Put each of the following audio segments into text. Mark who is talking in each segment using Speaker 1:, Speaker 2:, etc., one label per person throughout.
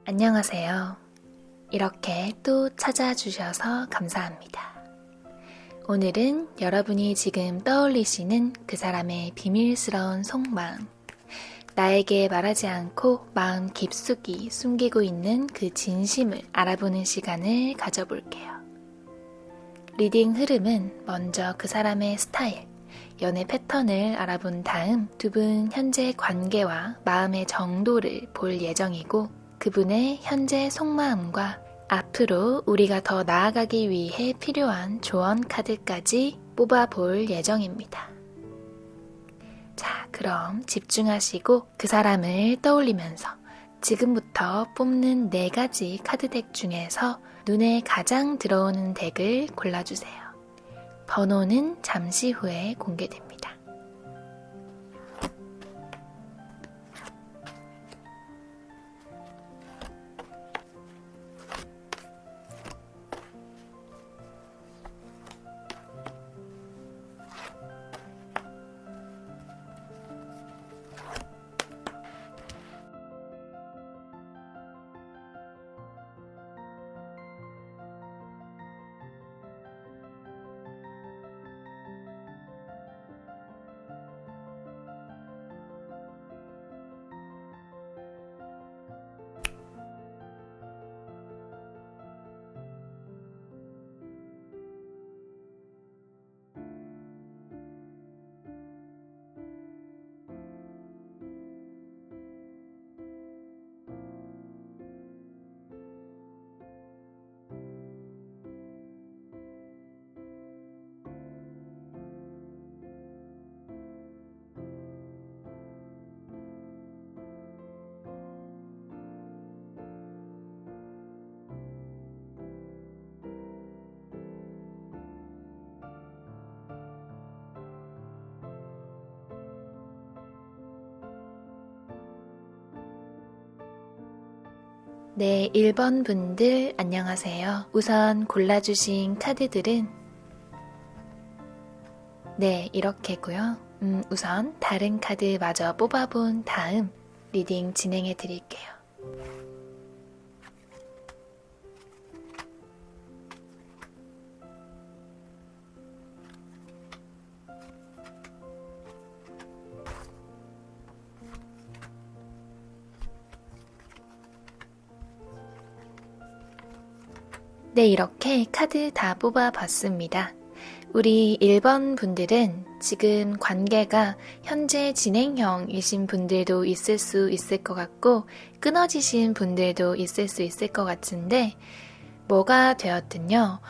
Speaker 1: 안녕하세요. 이렇게 또 찾아주셔서 감사합니다. 오늘은 여러분이 지금 떠올리시는 그 사람의 비밀스러운 속마음, 나에게 말하지 않고 마음 깊숙이 숨기고 있는 그 진심을 알아보는 시간을 가져볼게요. 리딩 흐름은 먼저 그 사람의 스타일, 연애 패턴을 알아본 다음 두 분 현재 관계와 마음의 정도를 볼 예정이고, 그분의 현재 속마음과 앞으로 우리가 더 나아가기 위해 필요한 조언 카드까지 뽑아볼 예정입니다. 자, 그럼 집중하시고 그 사람을 떠올리면서 지금부터 뽑는 4가지 카드덱 중에서 눈에 가장 들어오는 덱을 골라주세요. 번호는 잠시 후에 공개됩니다. 네, 1번 분들 안녕하세요. 우선 골라주신 카드들은 네, 이렇게고요. 우선 다른 카드 마저 뽑아본 다음 리딩 진행해 드릴게요. 네, 이렇게 카드 다 뽑아봤습니다. 우리 1번 분들은 지금 관계가 현재 진행형이신 분들도 있을 수 있을 것 같고, 끊어지신 분들도 있을 수 있을 것 같은데, 뭐가 되었든요,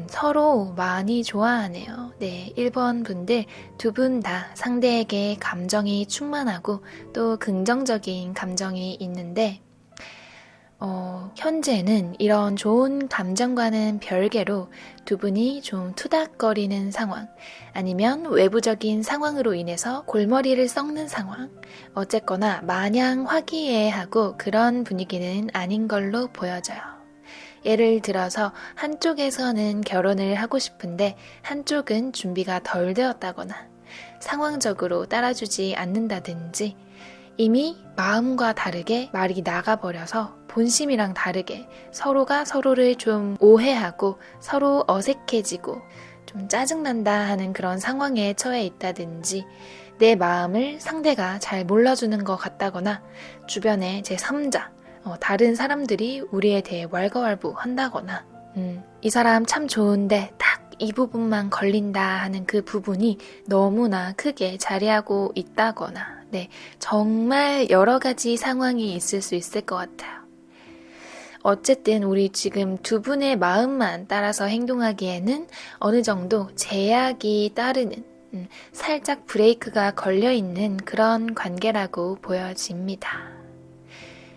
Speaker 1: 서로 많이 좋아하네요. 네, 1번 분들 두 분 다 상대에게 감정이 충만하고 또 긍정적인 감정이 있는데, 현재는 이런 좋은 감정과는 별개로 두 분이 좀 투닥거리는 상황, 아니면 외부적인 상황으로 인해서 골머리를 썩는 상황, 어쨌거나 마냥 화기애애하고 그런 분위기는 아닌 걸로 보여져요. 예를 들어서 한쪽에서는 결혼을 하고 싶은데 한쪽은 준비가 덜 되었다거나 상황적으로 따라주지 않는다든지 이미 마음과 다르게 말이 나가버려서 본심이랑 다르게 서로가 서로를 좀 오해하고 서로 어색해지고 좀 짜증난다 하는 그런 상황에 처해 있다든지, 내 마음을 상대가 잘 몰라주는 것 같다거나 주변에 제3자, 다른 사람들이 우리에 대해 왈가왈부 한다거나 이 사람 참 좋은데 딱 이 부분만 걸린다 하는 그 부분이 너무나 크게 자리하고 있다거나, 네, 정말 여러 가지 상황이 있을 수 있을 것 같아요. 어쨌든 우리 지금 두 분의 마음만 따라서 행동하기에는 어느 정도 제약이 따르는, 살짝 브레이크가 걸려있는 그런 관계라고 보여집니다.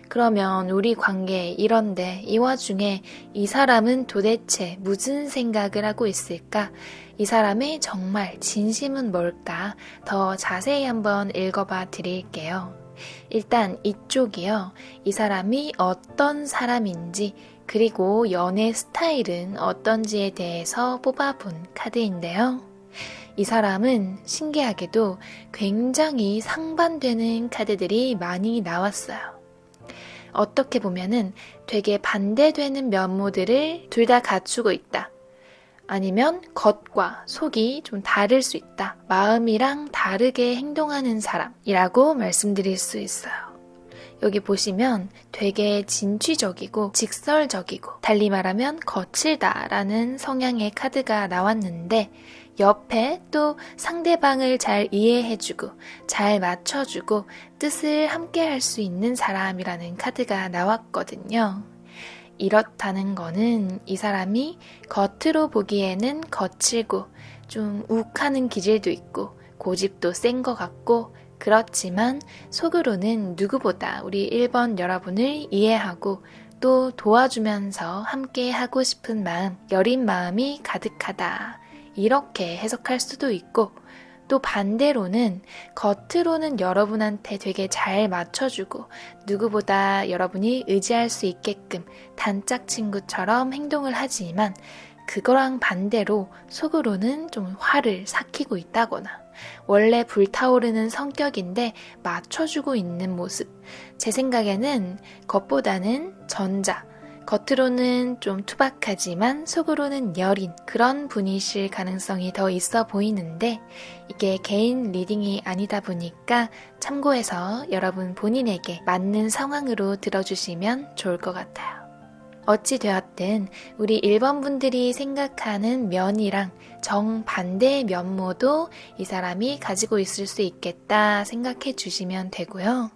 Speaker 1: 그러면 우리 관계 이런데 이 와중에 이 사람은 도대체 무슨 생각을 하고 있을까? 이 사람의 정말 진심은 뭘까? 더 자세히 한번 읽어봐 드릴게요. 일단 이쪽이요. 이 사람이 어떤 사람인지, 그리고 연애 스타일은 어떤지에 대해서 뽑아본 카드인데요. 이 사람은 신기하게도 굉장히 상반되는 카드들이 많이 나왔어요. 어떻게 보면은 되게 반대되는 면모들을 둘 다 갖추고 있다. 아니면 겉과 속이 좀 다를 수 있다. 마음이랑 다르게 행동하는 사람이라고 말씀드릴 수 있어요. 여기 보시면 되게 진취적이고 직설적이고 달리 말하면 거칠다라는 성향의 카드가 나왔는데 옆에 또 상대방을 잘 이해해주고 잘 맞춰주고 뜻을 함께 할 수 있는 사람이라는 카드가 나왔거든요. 이렇다는 거는 이 사람이 겉으로 보기에는 거칠고 좀 욱하는 기질도 있고 고집도 센 것 같고 그렇지만 속으로는 누구보다 우리 1번 여러분을 이해하고 또 도와주면서 함께 하고 싶은 마음, 여린 마음이 가득하다. 이렇게 해석할 수도 있고 또 반대로는 겉으로는 여러분한테 되게 잘 맞춰주고 누구보다 여러분이 의지할 수 있게끔 단짝 친구처럼 행동을 하지만 그거랑 반대로 속으로는 좀 화를 삭히고 있다거나 원래 불타오르는 성격인데 맞춰주고 있는 모습. 제 생각에는 겉보다는 전자, 겉으로는 좀 투박하지만 속으로는 여린 그런 분이실 가능성이 더 있어 보이는데 이게 개인 리딩이 아니다 보니까 참고해서 여러분 본인에게 맞는 상황으로 들어주시면 좋을 것 같아요. 어찌 되었든 우리 1번 분들이 생각하는 면이랑 정반대의 면모도 이 사람이 가지고 있을 수 있겠다 생각해 주시면 되고요.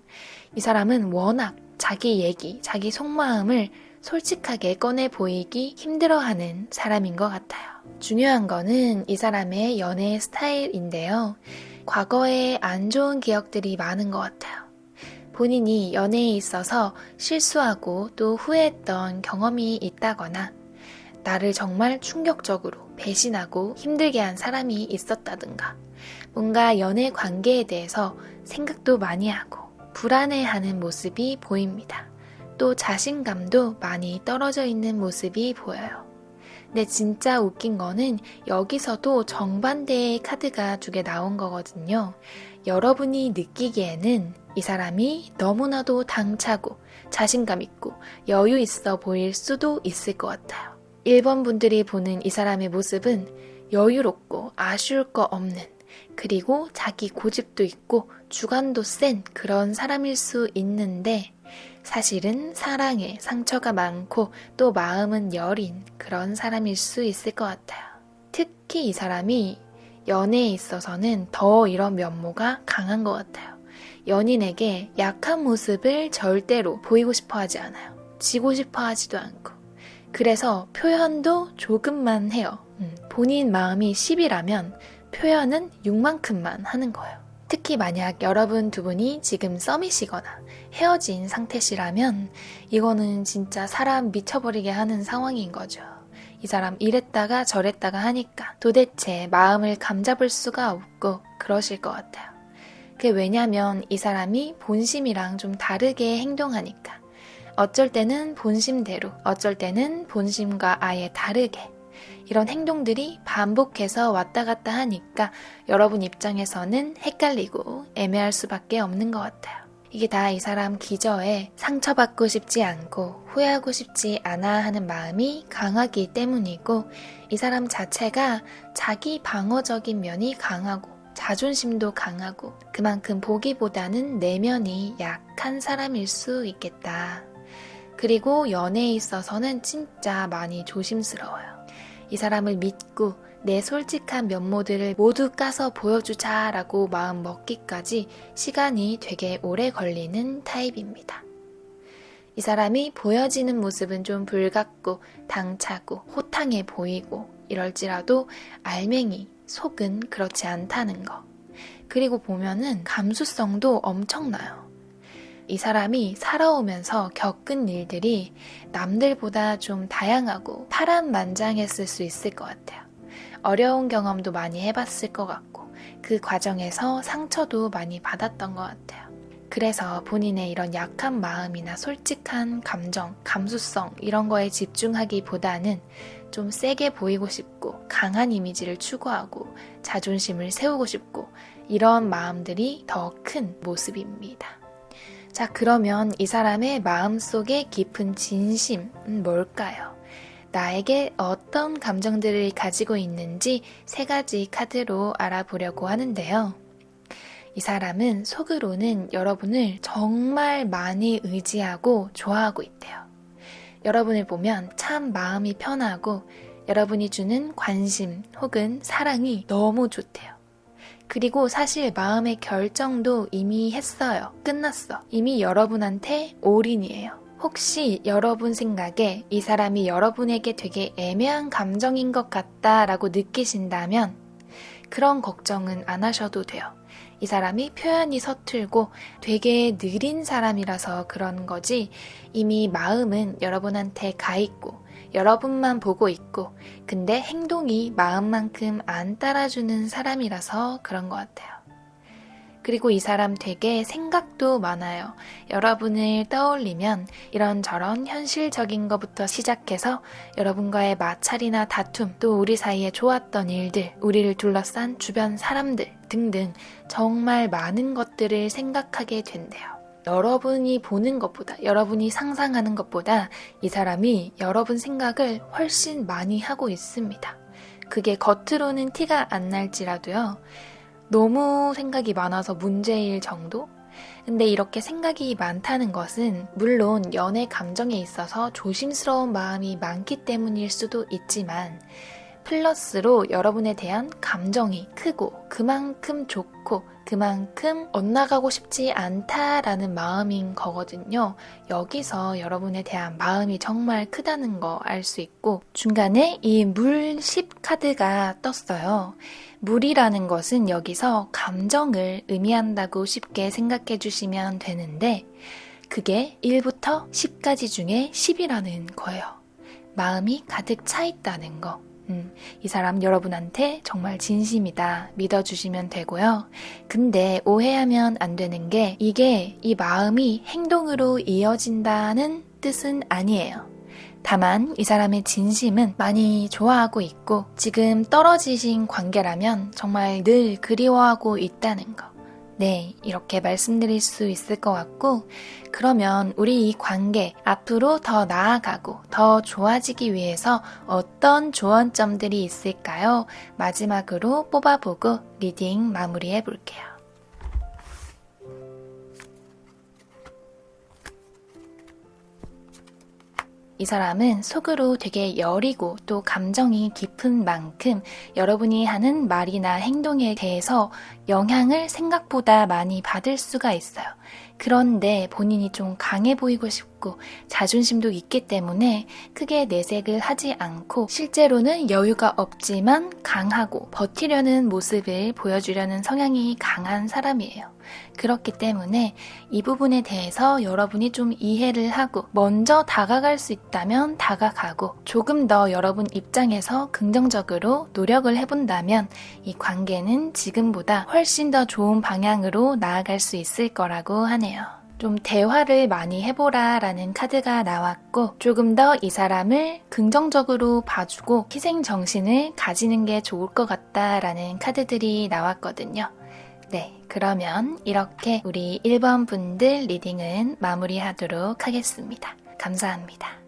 Speaker 1: 이 사람은 워낙 자기 얘기, 자기 속마음을 솔직하게 꺼내 보이기 힘들어하는 사람인 것 같아요. 중요한 거는 이 사람의 연애 스타일인데요. 과거에 안 좋은 기억들이 많은 것 같아요. 본인이 연애에 있어서 실수하고 또 후회했던 경험이 있다거나 나를 정말 충격적으로 배신하고 힘들게 한 사람이 있었다든가 뭔가 연애 관계에 대해서 생각도 많이 하고 불안해하는 모습이 보입니다. 또 자신감도 많이 떨어져 있는 모습이 보여요. 근데 진짜 웃긴 거는 여기서도 정반대의 카드가 2개 나온 거거든요. 여러분이 느끼기에는 이 사람이 너무나도 당차고 자신감 있고 여유 있어 보일 수도 있을 것 같아요. 1번 분들이 보는 이 사람의 모습은 여유롭고 아쉬울 거 없는 그리고 자기 고집도 있고 주관도 센 그런 사람일 수 있는데 사실은 사랑에 상처가 많고 또 마음은 여린 그런 사람일 수 있을 것 같아요. 특히 이 사람이 연애에 있어서는 더 이런 면모가 강한 것 같아요. 연인에게 약한 모습을 절대로 보이고 싶어 하지 않아요. 지고 싶어 하지도 않고. 그래서 표현도 조금만 해요. 본인 마음이 10이라면 표현은 6만큼만 하는 거예요. 특히 만약 여러분 두 분이 지금 썸이시거나 헤어진 상태시라면 이거는 진짜 사람 미쳐버리게 하는 상황인 거죠. 이 사람 이랬다가 저랬다가 하니까 도대체 마음을 감잡을 수가 없고 그러실 것 같아요. 그게 왜냐면 이 사람이 본심이랑 좀 다르게 행동하니까 어쩔 때는 본심대로 어쩔 때는 본심과 아예 다르게 이런 행동들이 반복해서 왔다 갔다 하니까 여러분 입장에서는 헷갈리고 애매할 수밖에 없는 것 같아요. 이게 다 이 사람 기저에 상처받고 싶지 않고 후회하고 싶지 않아 하는 마음이 강하기 때문이고 이 사람 자체가 자기 방어적인 면이 강하고 자존심도 강하고 그만큼 보기보다는 내면이 약한 사람일 수 있겠다. 그리고 연애에 있어서는 진짜 많이 조심스러워요. 이 사람을 믿고 내 솔직한 면모들을 모두 까서 보여주자라고 마음 먹기까지 시간이 되게 오래 걸리는 타입입니다. 이 사람이 보여지는 모습은 좀 불같고 당차고 호탕해 보이고 이럴지라도 알맹이, 속은 그렇지 않다는 거. 그리고 보면은 감수성도 엄청나요. 이 사람이 살아오면서 겪은 일들이 남들보다 좀 다양하고 파란만장했을 수 있을 것 같아요. 어려운 경험도 많이 해봤을 것 같고 그 과정에서 상처도 많이 받았던 것 같아요. 그래서 본인의 이런 약한 마음이나 솔직한 감정, 감수성 이런 거에 집중하기보다는 좀 세게 보이고 싶고 강한 이미지를 추구하고 자존심을 세우고 싶고 이런 마음들이 더 큰 모습입니다. 자, 그러면 이 사람의 마음속의 깊은 진심은 뭘까요? 나에게 어떤 감정들을 가지고 있는지 3가지 카드로 알아보려고 하는데요. 이 사람은 속으로는 여러분을 정말 많이 의지하고 좋아하고 있대요. 여러분을 보면 참 마음이 편하고 여러분이 주는 관심 혹은 사랑이 너무 좋대요. 그리고 사실 마음의 결정도 이미 했어요. 끝났어. 이미 여러분한테 올인이에요. 혹시 여러분 생각에 이 사람이 여러분에게 되게 애매한 감정인 것 같다라고 느끼신다면 그런 걱정은 안 하셔도 돼요. 이 사람이 표현이 서툴고 되게 느린 사람이라서 그런 거지 이미 마음은 여러분한테 가 있고 여러분만 보고 있고 근데 행동이 마음만큼 안 따라주는 사람이라서 그런 것 같아요. 그리고 이 사람 되게 생각도 많아요. 여러분을 떠올리면 이런저런 현실적인 것부터 시작해서 여러분과의 마찰이나 다툼, 또 우리 사이에 좋았던 일들, 우리를 둘러싼 주변 사람들 등등 정말 많은 것들을 생각하게 된대요. 여러분이 보는 것보다, 여러분이 상상하는 것보다 이 사람이 여러분 생각을 훨씬 많이 하고 있습니다. 그게 겉으로는 티가 안 날지라도요. 너무 생각이 많아서 문제일 정도? 근데 이렇게 생각이 많다는 것은 물론 연애 감정에 있어서 조심스러운 마음이 많기 때문일 수도 있지만 플러스로 여러분에 대한 감정이 크고 그만큼 좋고 그만큼 엇나가고 싶지 않다라는 마음인 거거든요. 여기서 여러분에 대한 마음이 정말 크다는 거 알 수 있고 중간에 이 물 10카드가 떴어요. 물이라는 것은 여기서 감정을 의미한다고 쉽게 생각해 주시면 되는데 그게 1부터 10까지 중에 10이라는 거예요. 마음이 가득 차 있다는 거. 이 사람 여러분한테 정말 진심이다 믿어주시면 되고요. 근데 오해하면 안 되는 게 이게 이 마음이 행동으로 이어진다는 뜻은 아니에요. 다만 이 사람의 진심은 많이 좋아하고 있고 지금 떨어지신 관계라면 정말 늘 그리워하고 있다는 거. 네, 이렇게 말씀드릴 수 있을 것 같고 그러면 우리 이 관계 앞으로 더 나아가고 더 좋아지기 위해서 어떤 조언점들이 있을까요? 마지막으로 뽑아보고 리딩 마무리해 볼게요. 이 사람은 속으로 되게 여리고 또 감정이 깊은 만큼 여러분이 하는 말이나 행동에 대해서 영향을 생각보다 많이 받을 수가 있어요. 그런데 본인이 좀 강해 보이고 싶고 자존심도 있기 때문에 크게 내색을 하지 않고 실제로는 여유가 없지만 강하고 버티려는 모습을 보여주려는 성향이 강한 사람이에요. 그렇기 때문에 이 부분에 대해서 여러분이 좀 이해를 하고 먼저 다가갈 수 있다면 다가가고 조금 더 여러분 입장에서 긍정적으로 노력을 해본다면 이 관계는 지금보다 훨씬 더 좋은 방향으로 나아갈 수 있을 거라고 하네요. 좀 대화를 많이 해보라 라는 카드가 나왔고 조금 더 이 사람을 긍정적으로 봐주고 희생정신을 가지는 게 좋을 것 같다라는 카드들이 나왔거든요. 네, 그러면 이렇게 우리 1번 분들 리딩은 마무리하도록 하겠습니다. 감사합니다.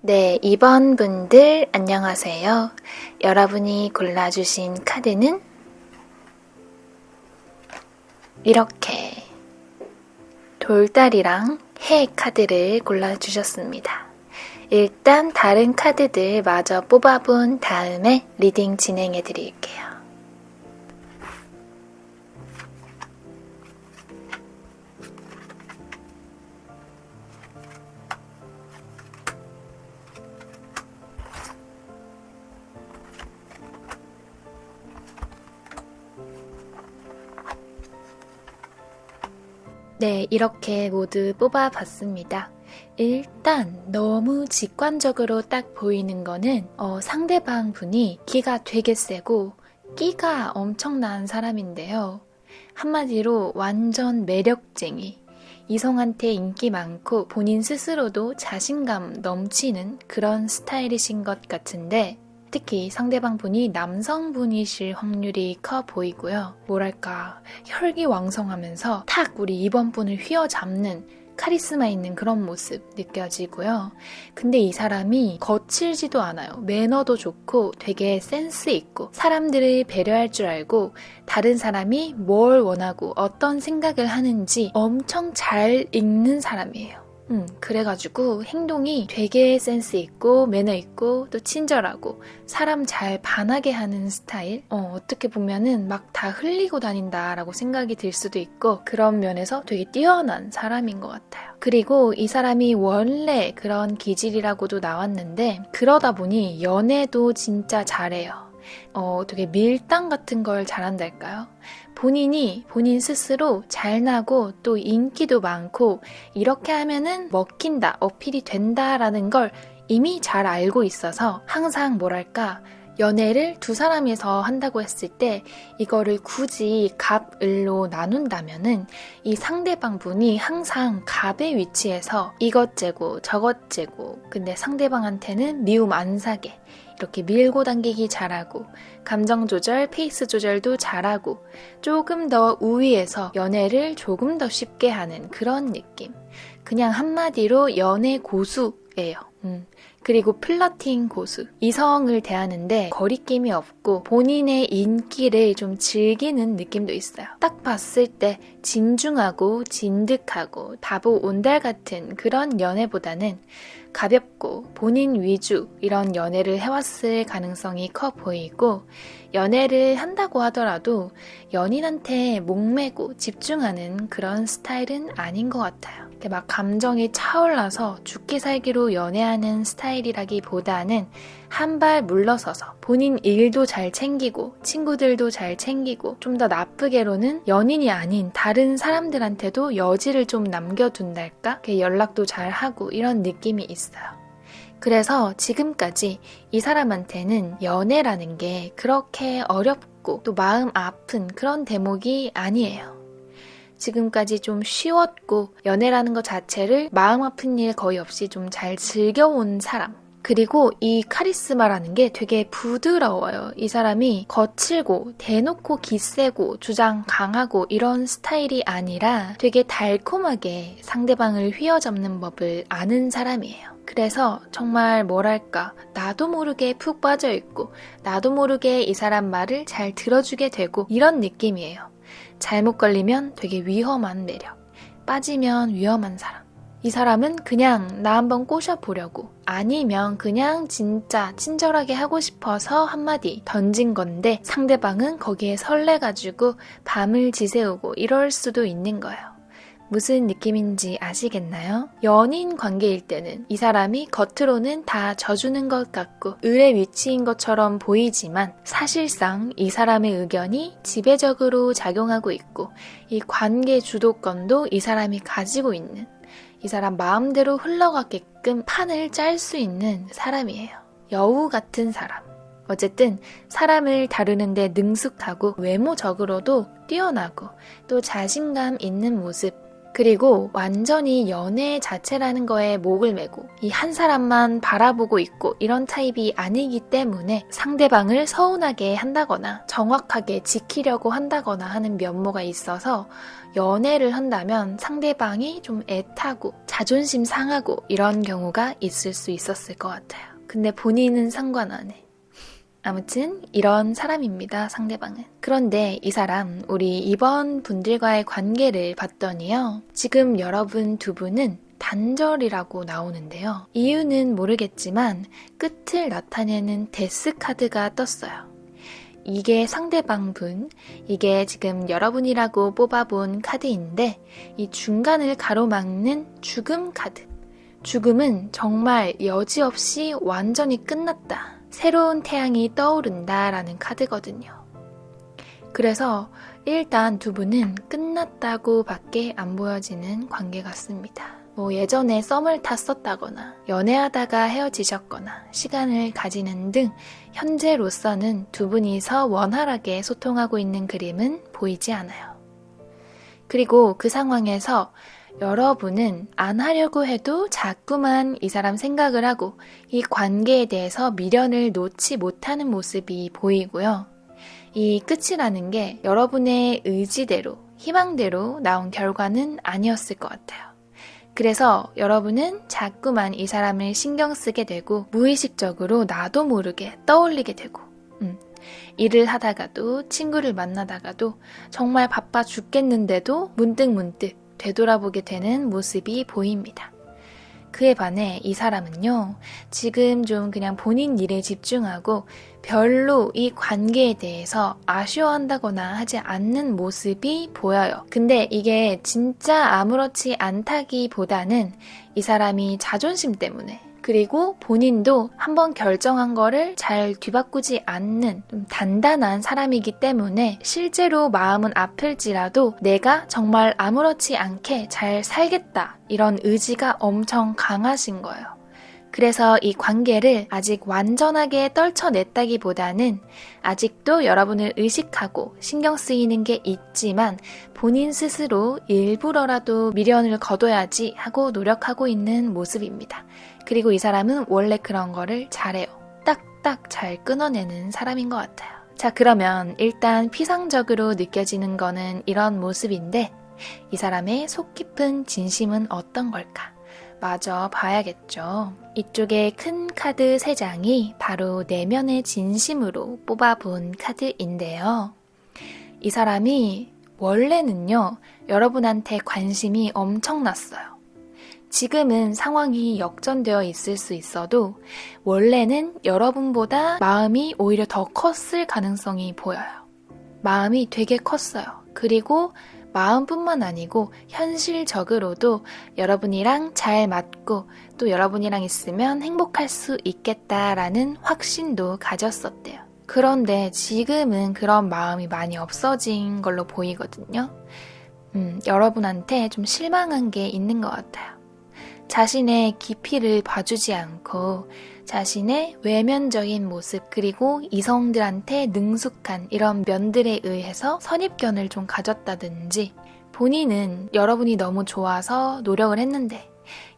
Speaker 1: 네, 2번 분들 안녕하세요. 여러분이 골라주신 카드는 이렇게 돌다리랑 해 카드를 골라주셨습니다. 일단 다른 카드들 마저 뽑아본 다음에 리딩 진행해 드릴게요. 네, 이렇게 모두 뽑아봤습니다. 일단 너무 직관적으로 딱 보이는 거는 상대방 분이 기가 되게 세고 끼가 엄청난 사람인데요. 한마디로 완전 매력쟁이, 이성한테 인기 많고 본인 스스로도 자신감 넘치는 그런 스타일이신 것 같은데 특히 상대방 분이 남성분이실 확률이 커 보이고요. 뭐랄까 혈기왕성하면서 탁 우리 이번 분을 휘어잡는 카리스마 있는 그런 모습 느껴지고요. 근데 이 사람이 거칠지도 않아요. 매너도 좋고 되게 센스 있고 사람들을 배려할 줄 알고 다른 사람이 뭘 원하고 어떤 생각을 하는지 엄청 잘 읽는 사람이에요. 그래가지고 행동이 되게 센스 있고 매너 있고 또 친절하고 사람 잘 반하게 하는 스타일? 어떻게 보면은 막 다 흘리고 다닌다라고 생각이 들 수도 있고 그런 면에서 되게 뛰어난 사람인 것 같아요. 그리고 이 사람이 원래 그런 기질이라고도 나왔는데 그러다 보니 연애도 진짜 잘해요. 되게 밀당 같은 걸 잘한달까요? 본인 스스로 잘나고 또 인기도 많고 이렇게 하면은 먹힌다, 어필이 된다라는 걸 이미 잘 알고 있어서 항상 뭐랄까 연애를 두 사람이서 한다고 했을 때 이거를 굳이 갑, 을로 나눈다면은 이 상대방 분이 항상 갑의 위치에서 이것 재고 저것 재고 근데 상대방한테는 미움 안 사게 이렇게 밀고 당기기 잘하고 감정 조절, 페이스 조절도 잘하고 조금 더 우위에서 연애를 조금 더 쉽게 하는 그런 느낌. 그냥 한마디로 연애 고수예요. 그리고 플러팅 고수. 이성을 대하는데 거리낌이 없고 본인의 인기를 좀 즐기는 느낌도 있어요. 딱 봤을 때 진중하고 진득하고 다보온달 같은 그런 연애보다는 가볍고 본인 위주 이런 연애를 해왔을 가능성이 커 보이고 연애를 한다고 하더라도 연인한테 목매고 집중하는 그런 스타일은 아닌 것 같아요. 막 감정이 차올라서 죽기 살기로 연애하는 스타일이라기보다는 한 발 물러서서 본인 일도 잘 챙기고 친구들도 잘 챙기고 좀 더 나쁘게로는 연인이 아닌 다른 사람들한테도 여지를 좀 남겨둔달까? 연락도 잘 하고 이런 느낌이 있어요. 그래서 지금까지 이 사람한테는 연애라는 게 그렇게 어렵고 또 마음 아픈 그런 대목이 아니에요. 지금까지 좀 쉬웠고 연애라는 것 자체를 마음 아픈 일 거의 없이 좀 잘 즐겨온 사람. 그리고 이 카리스마라는 게 되게 부드러워요. 이 사람이 거칠고 대놓고 기세고 주장 강하고 이런 스타일이 아니라 되게 달콤하게 상대방을 휘어잡는 법을 아는 사람이에요. 그래서 정말 뭐랄까 나도 모르게 푹 빠져있고 나도 모르게 이 사람 말을 잘 들어주게 되고 이런 느낌이에요. 잘못 걸리면 되게 위험한 매력, 빠지면 위험한 사람. 이 사람은 그냥 나 한번 꼬셔보려고 아니면 그냥 진짜 친절하게 하고 싶어서 한마디 던진 건데 상대방은 거기에 설레가지고 밤을 지새우고 이럴 수도 있는 거예요. 무슨 느낌인지 아시겠나요? 연인 관계일 때는 이 사람이 겉으로는 다 져주는 것 같고 을의 위치인 것처럼 보이지만 사실상 이 사람의 의견이 지배적으로 작용하고 있고 이 관계 주도권도 이 사람이 가지고 있는 이 사람 마음대로 흘러가게끔 판을 짤 수 있는 사람이에요. 여우 같은 사람. 어쨌든 사람을 다루는데 능숙하고 외모적으로도 뛰어나고 또 자신감 있는 모습 그리고 완전히 연애 자체라는 거에 목을 메고 이 한 사람만 바라보고 있고 이런 타입이 아니기 때문에 상대방을 서운하게 한다거나 정확하게 지키려고 한다거나 하는 면모가 있어서 연애를 한다면 상대방이 좀 애타고 자존심 상하고 이런 경우가 있을 수 있었을 것 같아요. 근데 본인은 상관 안 해. 아무튼 이런 사람입니다, 상대방은. 그런데 이 사람, 우리 이번 분들과의 관계를 봤더니요. 지금 여러분 두 분은 단절이라고 나오는데요. 이유는 모르겠지만 끝을 나타내는 데스 카드가 떴어요. 이게 상대방 분, 이게 지금 여러분이라고 뽑아본 카드인데 이 중간을 가로막는 죽음 카드. 죽음은 정말 여지없이 완전히 끝났다. 새로운 태양이 떠오른다라는 카드거든요. 그래서 일단 두 분은 끝났다고 밖에 안 보여지는 관계 같습니다. 예전에 썸을 탔었다거나 연애하다가 헤어지셨거나 시간을 가지는 등 현재로서는 두 분이서 원활하게 소통하고 있는 그림은 보이지 않아요. 그리고 그 상황에서 여러분은 안 하려고 해도 자꾸만 이 사람 생각을 하고 이 관계에 대해서 미련을 놓지 못하는 모습이 보이고요. 이 끝이라는 게 여러분의 의지대로, 희망대로 나온 결과는 아니었을 것 같아요. 그래서 여러분은 자꾸만 이 사람을 신경 쓰게 되고 무의식적으로 나도 모르게 떠올리게 되고 일을 하다가도 친구를 만나다가도 정말 바빠 죽겠는데도 문득문득 되돌아보게 되는 모습이 보입니다. 그에 반해 이 사람은요, 지금 좀 그냥 본인 일에 집중하고 별로 이 관계에 대해서 아쉬워한다거나 하지 않는 모습이 보여요. 근데 이게 진짜 아무렇지 않다기보다는 이 사람이 자존심 때문에 그리고 본인도 한번 결정한 거를 잘 뒤바꾸지 않는 좀 단단한 사람이기 때문에 실제로 마음은 아플지라도 내가 정말 아무렇지 않게 잘 살겠다 이런 의지가 엄청 강하신 거예요. 그래서 이 관계를 아직 완전하게 떨쳐냈다기보다는 아직도 여러분을 의식하고 신경 쓰이는 게 있지만 본인 스스로 일부러라도 미련을 거둬야지 하고 노력하고 있는 모습입니다. 그리고 이 사람은 원래 그런 거를 잘해요. 딱딱 잘 끊어내는 사람인 것 같아요. 자, 그러면 일단 피상적으로 느껴지는 거는 이런 모습인데 이 사람의 속 깊은 진심은 어떤 걸까? 마저 봐야겠죠. 이쪽에 큰 카드 3장이 바로 내면의 진심으로 뽑아본 카드인데요. 이 사람이 원래는요, 여러분한테 관심이 엄청났어요. 지금은 상황이 역전되어 있을 수 있어도 원래는 여러분보다 마음이 오히려 더 컸을 가능성이 보여요. 마음이 되게 컸어요. 그리고 마음뿐만 아니고 현실적으로도 여러분이랑 잘 맞고 또 여러분이랑 있으면 행복할 수 있겠다라는 확신도 가졌었대요. 그런데 지금은 그런 마음이 많이 없어진 걸로 보이거든요. 여러분한테 좀 실망한 게 있는 것 같아요. 자신의 깊이를 봐주지 않고 자신의 외면적인 모습 그리고 이성들한테 능숙한 이런 면들에 의해서 선입견을 좀 가졌다든지 본인은 여러분이 너무 좋아서 노력을 했는데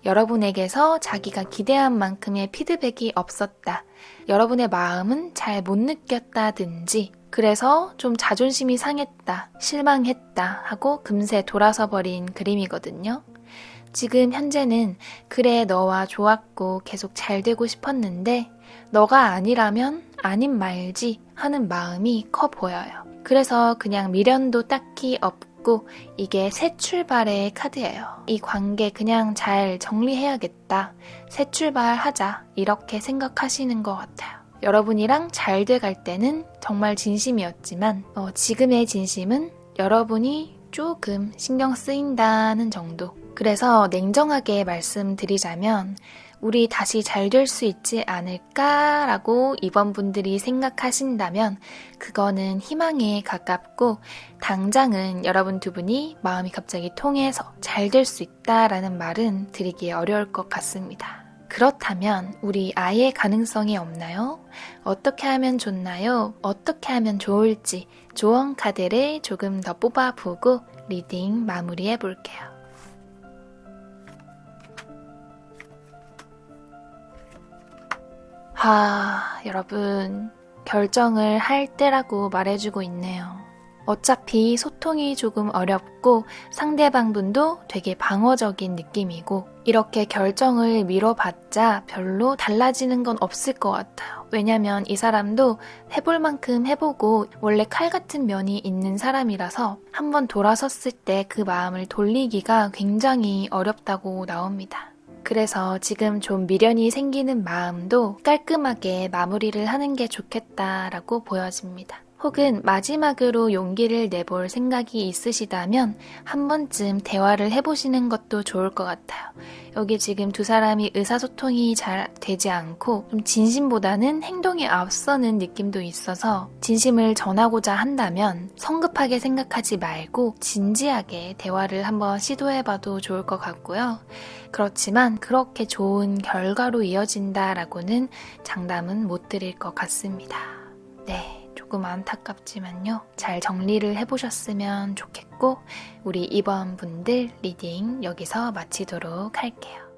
Speaker 1: 여러분에게서 자기가 기대한 만큼의 피드백이 없었다. 여러분의 마음은 잘 못 느꼈다든지 그래서 좀 자존심이 상했다, 실망했다 하고 금세 돌아서 버린 그림이거든요. 지금 현재는 그래 너와 좋았고 계속 잘 되고 싶었는데 너가 아니라면 아님 말지 하는 마음이 커 보여요. 그래서 그냥 미련도 딱히 없고 이게 새 출발의 카드예요. 이 관계 그냥 잘 정리해야겠다. 새 출발하자 이렇게 생각하시는 것 같아요. 여러분이랑 잘 돼갈 때는 정말 진심이었지만 지금의 진심은 여러분이 조금 신경 쓰인다는 정도. 그래서 냉정하게 말씀드리자면 우리 다시 잘 될 수 있지 않을까라고 이번 분들이 생각하신다면 그거는 희망에 가깝고 당장은 여러분 두 분이 마음이 갑자기 통해서 잘 될 수 있다라는 말은 드리기 어려울 것 같습니다. 그렇다면 우리 아예 가능성이 없나요? 어떻게 하면 좋나요? 어떻게 하면 좋을지 조언 카드를 조금 더 뽑아보고 리딩 마무리해 볼게요. 여러분, 결정을 할 때라고 말해주고 있네요. 어차피 소통이 조금 어렵고 상대방분도 되게 방어적인 느낌이고 이렇게 결정을 미뤄봤자 별로 달라지는 건 없을 것 같아요. 왜냐면 이 사람도 해볼 만큼 해보고 원래 칼 같은 면이 있는 사람이라서 한번 돌아섰을 때 그 마음을 돌리기가 굉장히 어렵다고 나옵니다. 그래서 지금 좀 미련이 생기는 마음도 깔끔하게 마무리를 하는 게 좋겠다라고 보여집니다. 혹은 마지막으로 용기를 내볼 생각이 있으시다면 한 번쯤 대화를 해보시는 것도 좋을 것 같아요. 여기 지금 두 사람이 의사소통이 잘 되지 않고 좀 진심보다는 행동에 앞서는 느낌도 있어서 진심을 전하고자 한다면 성급하게 생각하지 말고 진지하게 대화를 한번 시도해봐도 좋을 것 같고요. 그렇지만 그렇게 좋은 결과로 이어진다라고는 장담은 못 드릴 것 같습니다. 네. 조금 안타깝지만요. 잘 정리를 해보셨으면 좋겠고 우리 이번 분들 리딩 여기서 마치도록 할게요.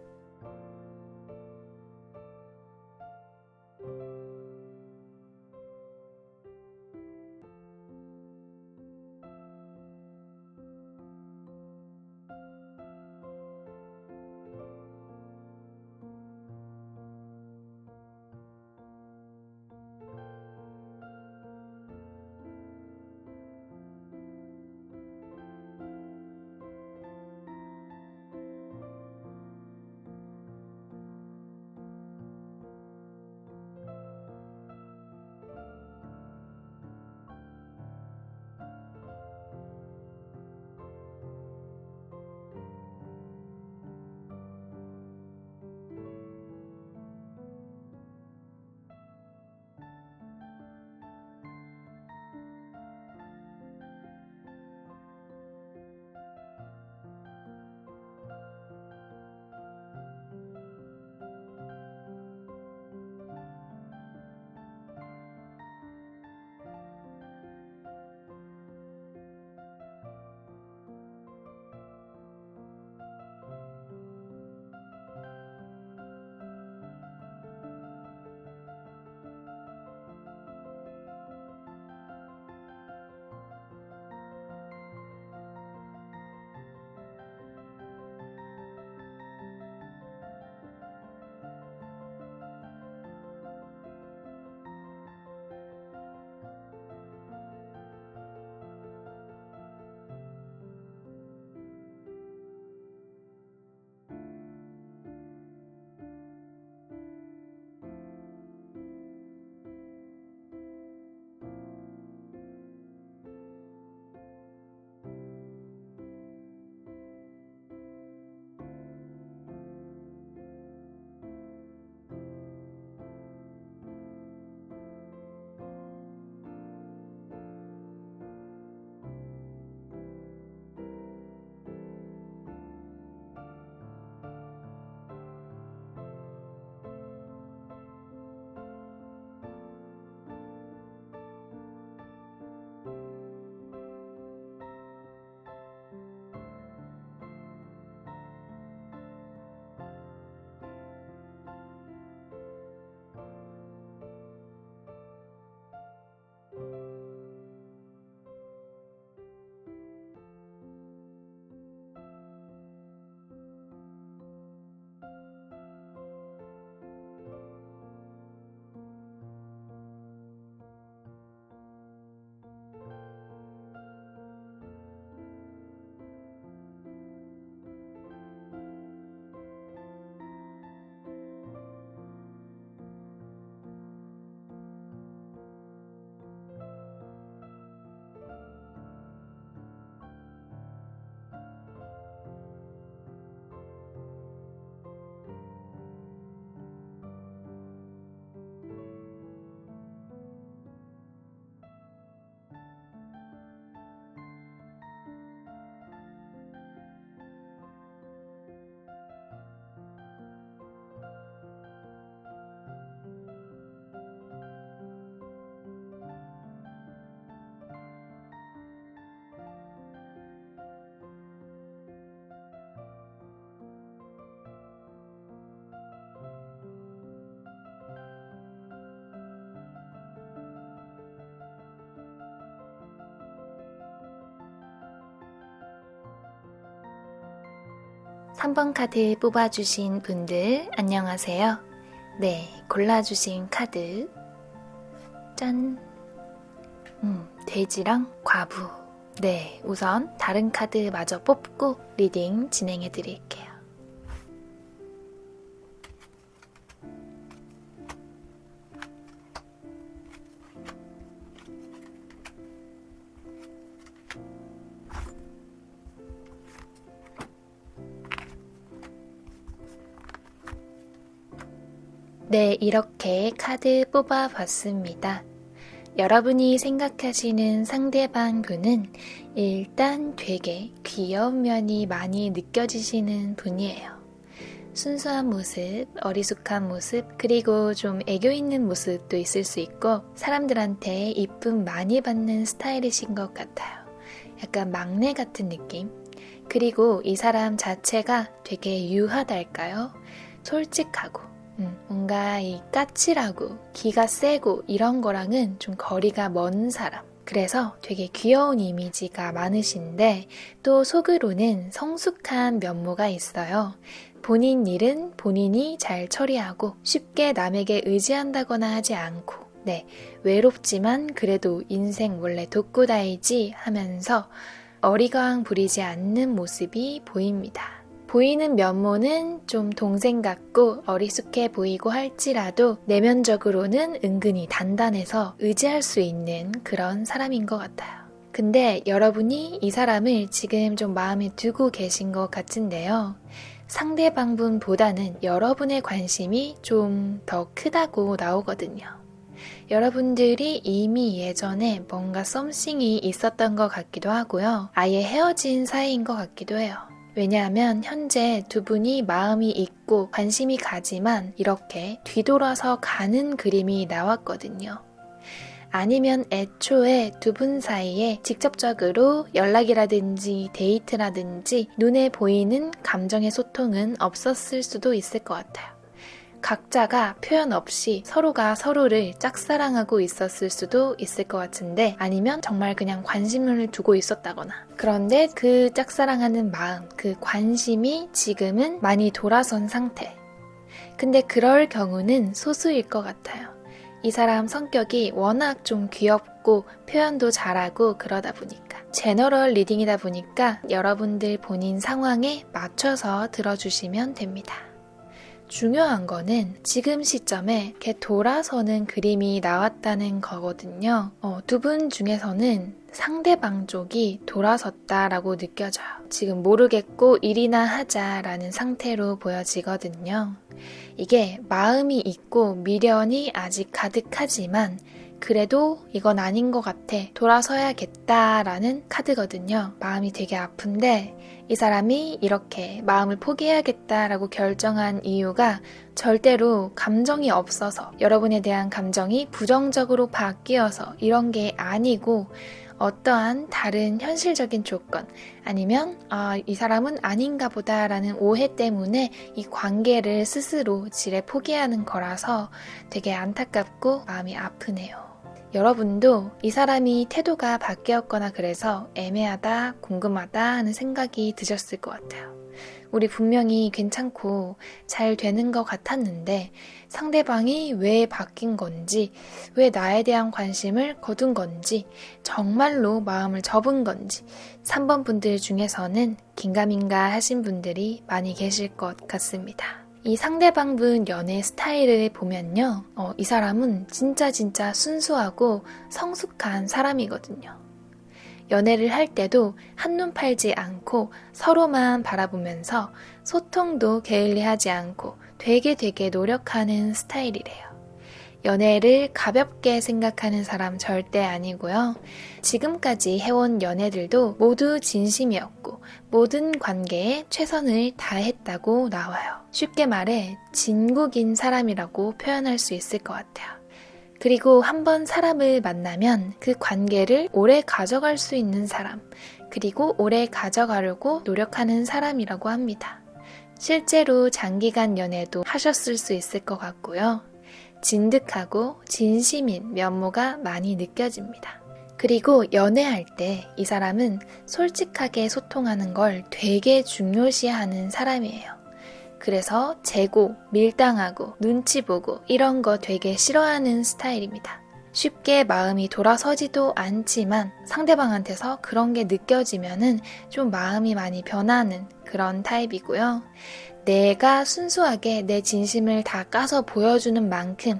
Speaker 1: 3번 카드 뽑아주신 분들 안녕하세요. 네, 골라주신 카드 짠! 돼지랑 과부. 네, 우선 다른 카드 마저 뽑고 리딩 진행해 드릴게요. 네, 이렇게 카드 뽑아봤습니다. 여러분이 생각하시는 상대방 분은 일단 되게 귀여운 면이 많이 느껴지시는 분이에요. 순수한 모습, 어리숙한 모습, 그리고 좀 애교 있는 모습도 있을 수 있고 사람들한테 이쁨 많이 받는 스타일이신 것 같아요. 약간 막내 같은 느낌. 그리고 이 사람 자체가 되게 유하달까요? 솔직하고 뭔가 이 까칠하고 기가 세고 이런 거랑은 좀 거리가 먼 사람. 그래서 되게 귀여운 이미지가 많으신데 또 속으로는 성숙한 면모가 있어요. 본인 일은 본인이 잘 처리하고 쉽게 남에게 의지한다거나 하지 않고 네, 외롭지만 그래도 인생 원래 독고다이지 하면서 어리광 부리지 않는 모습이 보입니다. 보이는 면모는 좀 동생 같고 어리숙해 보이고 할지라도 내면적으로는 은근히 단단해서 의지할 수 있는 그런 사람인 것 같아요. 근데 여러분이 이 사람을 지금 좀 마음에 두고 계신 것 같은데요. 상대방분보다는 여러분의 관심이 좀 더 크다고 나오거든요. 여러분들이 이미 예전에 뭔가 썸씽이 있었던 것 같기도 하고요. 아예 헤어진 사이인 것 같기도 해요. 왜냐하면 현재 두 분이 마음이 있고 관심이 가지만 이렇게 뒤돌아서 가는 그림이 나왔거든요. 아니면 애초에 두 분 사이에 직접적으로 연락이라든지 데이트라든지 눈에 보이는 감정의 소통은 없었을 수도 있을 것 같아요. 각자가 표현 없이 서로가 서로를 짝사랑하고 있었을 수도 있을 것 같은데 아니면 정말 그냥 관심을 두고 있었다거나 그런데 그 짝사랑하는 마음, 그 관심이 지금은 많이 돌아선 상태. 근데 그럴 경우는 소수일 것 같아요. 이 사람 성격이 워낙 좀 귀엽고 표현도 잘하고 그러다 보니까 제너럴 리딩이다 보니까 여러분들 본인 상황에 맞춰서 들어주시면 됩니다. 중요한 거는 지금 시점에 이렇게 돌아서는 그림이 나왔다는 거거든요. 두 분 중에서는 상대방 쪽이 돌아섰다라고 느껴져요. 지금 모르겠고 일이나 하자라는 상태로 보여지거든요. 이게 마음이 있고 미련이 아직 가득하지만 그래도 이건 아닌 것 같아. 돌아서야겠다라는 카드거든요. 마음이 되게 아픈데 이 사람이 이렇게 마음을 포기해야겠다라고 결정한 이유가 절대로 감정이 없어서 여러분에 대한 감정이 부정적으로 바뀌어서 이런 게 아니고 어떠한 다른 현실적인 조건 아니면 이 사람은 아닌가 보다라는 오해 때문에 이 관계를 스스로 지레 포기하는 거라서 되게 안타깝고 마음이 아프네요. 여러분도 이 사람이 태도가 바뀌었거나 그래서 애매하다, 궁금하다 하는 생각이 드셨을 것 같아요. 우리 분명히 괜찮고 잘 되는 것 같았는데 상대방이 왜 바뀐 건지, 왜 나에 대한 관심을 거둔 건지, 정말로 마음을 접은 건지 3번 분들 중에서는 긴가민가 하신 분들이 많이 계실 것 같습니다. 이 상대방분 연애 스타일을 보면요. 이 사람은 진짜 순수하고 성숙한 사람이거든요. 연애를 할 때도 한눈 팔지 않고 서로만 바라보면서 소통도 게을리하지 않고 되게 노력하는 스타일이래요. 연애를 가볍게 생각하는 사람 절대 아니고요. 지금까지 해온 연애들도 모두 진심이었고 모든 관계에 최선을 다했다고 나와요. 쉽게 말해 진국인 사람이라고 표현할 수 있을 것 같아요. 그리고 한번 사람을 만나면 그 관계를 오래 가져갈 수 있는 사람, 그리고 오래 가져가려고 노력하는 사람이라고 합니다. 실제로 장기간 연애도 하셨을 수 있을 것 같고요. 진득하고 진심인 면모가 많이 느껴집니다. 그리고 연애할 때 이 사람은 솔직하게 소통하는 걸 되게 중요시하는 사람이에요. 그래서 재고, 밀당하고, 눈치 보고 이런 거 되게 싫어하는 스타일입니다. 쉽게 마음이 돌아서지도 않지만 상대방한테서 그런 게 느껴지면은 좀 마음이 많이 변하는 그런 타입이고요. 내가 순수하게 내 진심을 다 까서 보여주는 만큼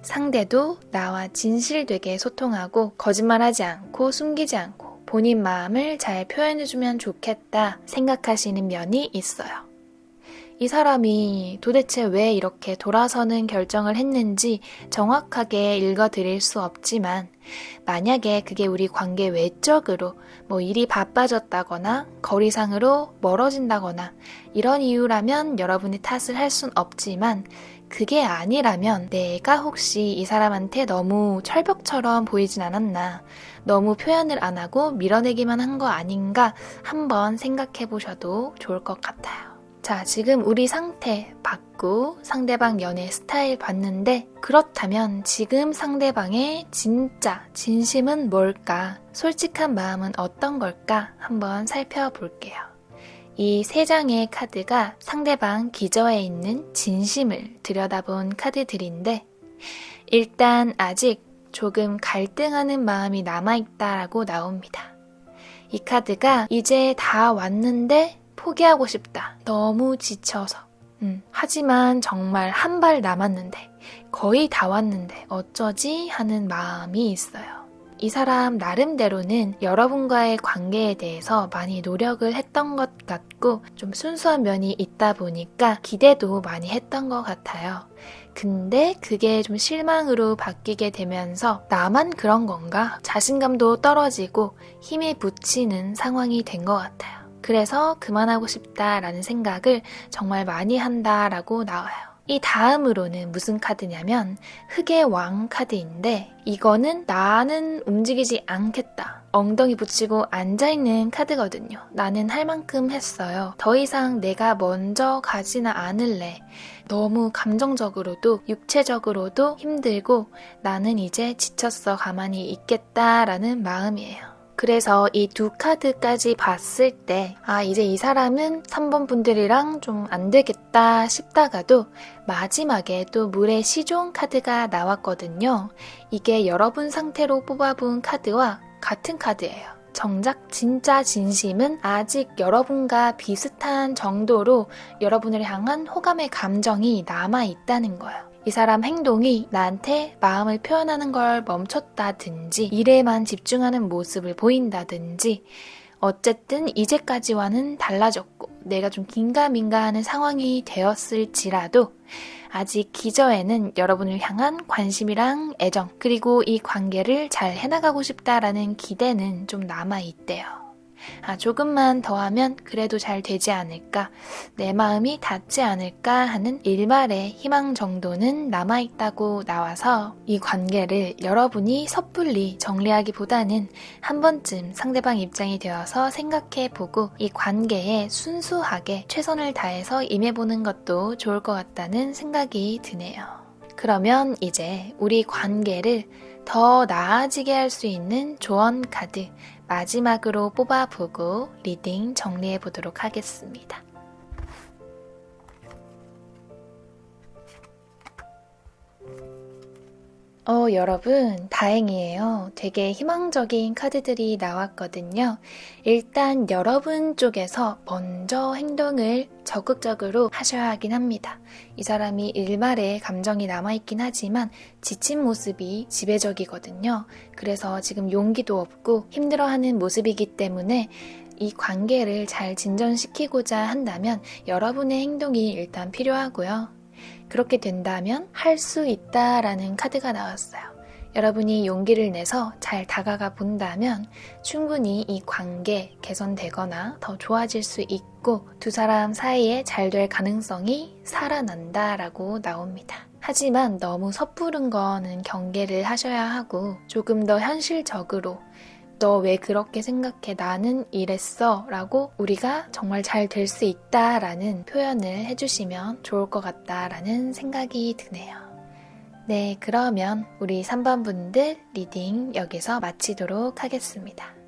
Speaker 1: 상대도 나와 진실되게 소통하고 거짓말하지 않고 숨기지 않고 본인 마음을 잘 표현해주면 좋겠다 생각하시는 면이 있어요. 이 사람이 도대체 왜 이렇게 돌아서는 결정을 했는지 정확하게 읽어드릴 수 없지만 만약에 그게 우리 관계 외적으로 일이 바빠졌다거나 거리상으로 멀어진다거나 이런 이유라면 여러분이 탓을 할 순 없지만 그게 아니라면 내가 혹시 이 사람한테 너무 철벽처럼 보이진 않았나, 너무 표현을 안 하고 밀어내기만 한 거 아닌가 한번 생각해 보셔도 좋을 것 같아요. 자, 지금 우리 상태 봤고 상대방 연애 스타일 봤는데 그렇다면 지금 상대방의 진짜 진심은 뭘까? 솔직한 마음은 어떤 걸까? 한번 살펴볼게요. 이 3장의 카드가 상대방 기저에 있는 진심을 들여다본 카드들인데 일단 아직 조금 갈등하는 마음이 남아있다라고 나옵니다. 이 카드가 이제 다 왔는데 포기하고 싶다. 너무 지쳐서. 하지만 정말 한 발 남았는데 거의 다 왔는데 어쩌지 하는 마음이 있어요. 이 사람 나름대로는 여러분과의 관계에 대해서 많이 노력을 했던 것 같고 좀 순수한 면이 있다 보니까 기대도 많이 했던 것 같아요. 근데 그게 좀 실망으로 바뀌게 되면서 나만 그런 건가? 자신감도 떨어지고 힘에 부치는 상황이 된 것 같아요. 그래서 그만하고 싶다라는 생각을 정말 많이 한다라고 나와요. 이 다음으로는 무슨 카드냐면 흑의 왕 카드인데 이거는 나는 움직이지 않겠다. 엉덩이 붙이고 앉아있는 카드거든요. 나는 할 만큼 했어요. 더 이상 내가 먼저 가지는 않을래. 너무 감정적으로도 육체적으로도 힘들고 나는 이제 지쳤어. 가만히 있겠다라는 마음이에요. 그래서 이 2 카드까지 봤을 때 이제 이 사람은 3번 분들이랑 좀 안 되겠다 싶다가도 마지막에 또 물의 시종 카드가 나왔거든요. 이게 여러분 상태로 뽑아본 카드와 같은 카드예요. 정작 진짜 진심은 아직 여러분과 비슷한 정도로 여러분을 향한 호감의 감정이 남아있다는 거예요. 이 사람 행동이 나한테 마음을 표현하는 걸 멈췄다든지 일에만 집중하는 모습을 보인다든지 어쨌든 이제까지와는 달라졌고 내가 좀 긴가민가하는 상황이 되었을지라도 아직 기저에는 여러분을 향한 관심이랑 애정 그리고 이 관계를 잘 해나가고 싶다라는 기대는 좀 남아있대요. 조금만 더 하면 그래도 잘 되지 않을까, 내 마음이 닿지 않을까 하는 일말의 희망 정도는 남아있다고 나와서 이 관계를 여러분이 섣불리 정리하기보다는 한 번쯤 상대방 입장이 되어서 생각해보고 이 관계에 순수하게 최선을 다해서 임해보는 것도 좋을 것 같다는 생각이 드네요. 그러면 이제 우리 관계를 더 나아지게 할 수 있는 조언 카드 마지막으로 뽑아보고 리딩 정리해보도록 하겠습니다. 여러분 다행이에요. 되게 희망적인 카드들이 나왔거든요. 일단 여러분 쪽에서 먼저 행동을 적극적으로 하셔야 하긴 합니다. 이 사람이 일말의 감정이 남아있긴 하지만 지친 모습이 지배적이거든요. 그래서 지금 용기도 없고 힘들어하는 모습이기 때문에 이 관계를 잘 진전시키고자 한다면 여러분의 행동이 일단 필요하고요. 그렇게 된다면 할 수 있다라는 카드가 나왔어요. 여러분이 용기를 내서 잘 다가가 본다면 충분히 이 관계 개선되거나 더 좋아질 수 있고 두 사람 사이에 잘 될 가능성이 살아난다라고 나옵니다. 하지만 너무 섣부른 거는 경계를 하셔야 하고 조금 더 현실적으로 너 왜 그렇게 생각해? 나는 이랬어 라고 우리가 정말 잘 될 수 있다 라는 표현을 해주시면 좋을 것 같다 라는 생각이 드네요. 네, 그러면 우리 3번 분들 리딩 여기서 마치도록 하겠습니다.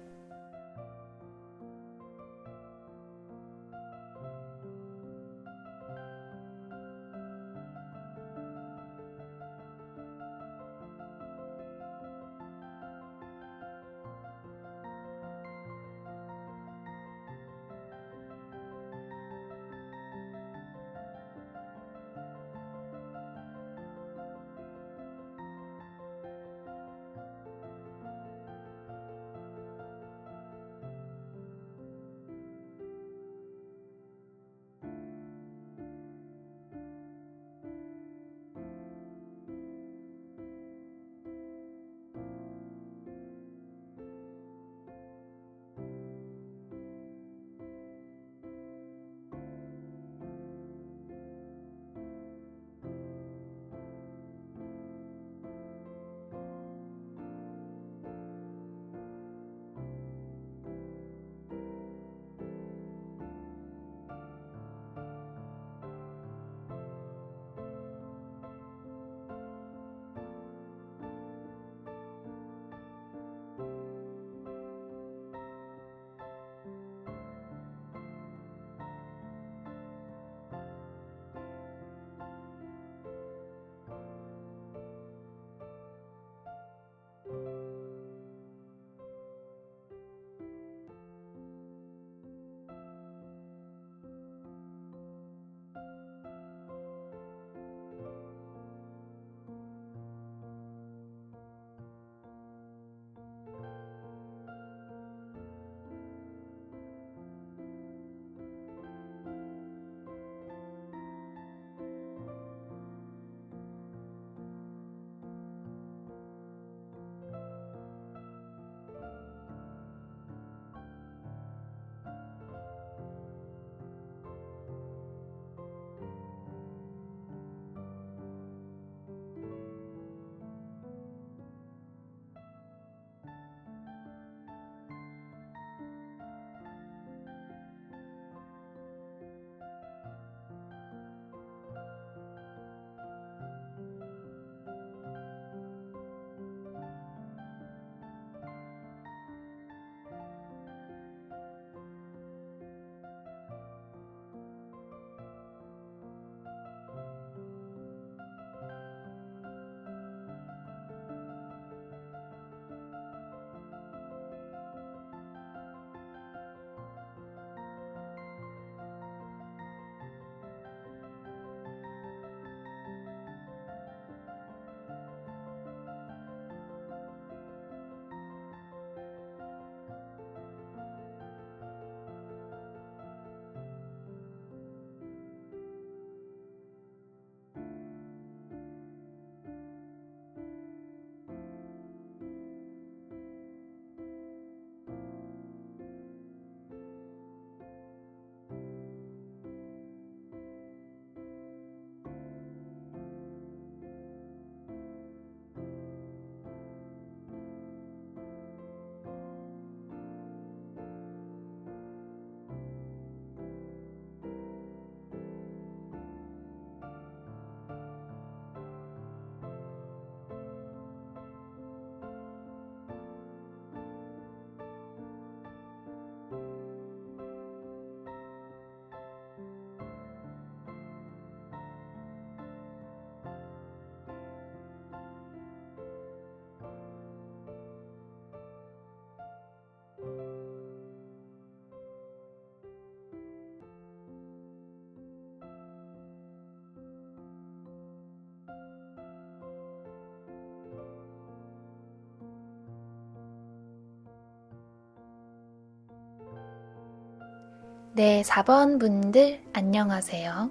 Speaker 1: 네, 4번 분들 안녕하세요.